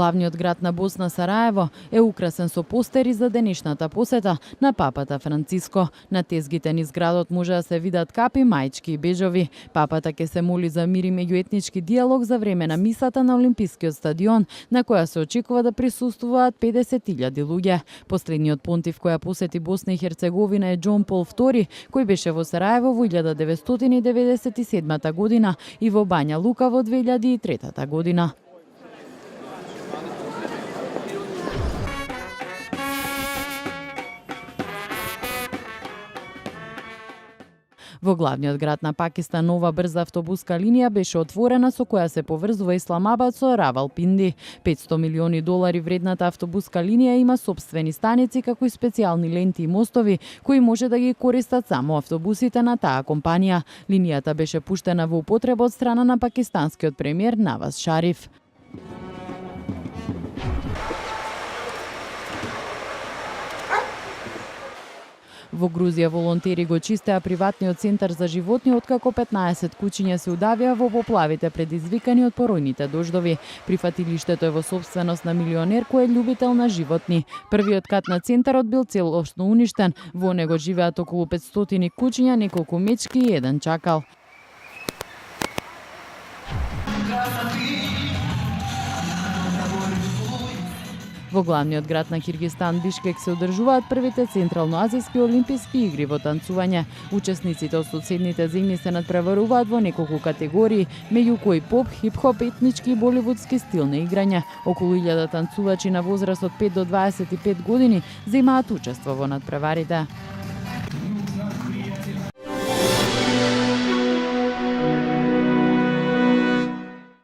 Главниот град на Босна, Сараево, е украсен со постери за денешната посета на папата Франциско. На тезгите низ градот може да се видат капи, маички и бежови. Папата ќе се моли за мир и меѓуетнички диалог за време на мисата на Олимпискиот стадион, на која се очекува да присуствуваат 50.000 луѓе. Последниот понтив која посети Босна и Херцеговина е Џон Пол II, кој беше во Сараево во 1997 година и во Бања Лука во 2003 година. Во главниот град на Пакистан нова брза автобуска линија беше отворена со која се поврзува Исламабад со Равалпинди. $500 милиони вредната автобуска линија има сопствени станици како и специјални ленти и мостови кои може да ги користат само автобусите на таа компанија. Линијата беше пуштена во употреба од страна на пакистанскиот премиер Наваз Шариф. Во Грузија волонтери го чистеа приватниот центар за животни откако 15 кучиња се удавија во поплавите предизвикани од поројните дождови. Прифатилиштето е во собственост на милионер кој е љубител на животни. Првиот кат на центарот бил целосно уништен. Во него живеат околу 500 кучиња, неколку мечки и еден чакал. Во главниот град на Киргистан Бишкек се одржуваат првите централноазијски олимписки игри во танцување. Учесниците од соседните земји се надпреваруваат во неколку категории, меѓу кои поп, хип-хоп, етнички и боливудски стил на играње. Околу 1000 танцувачи на возраст од 5 до 25 години земаат учество во надпреварите.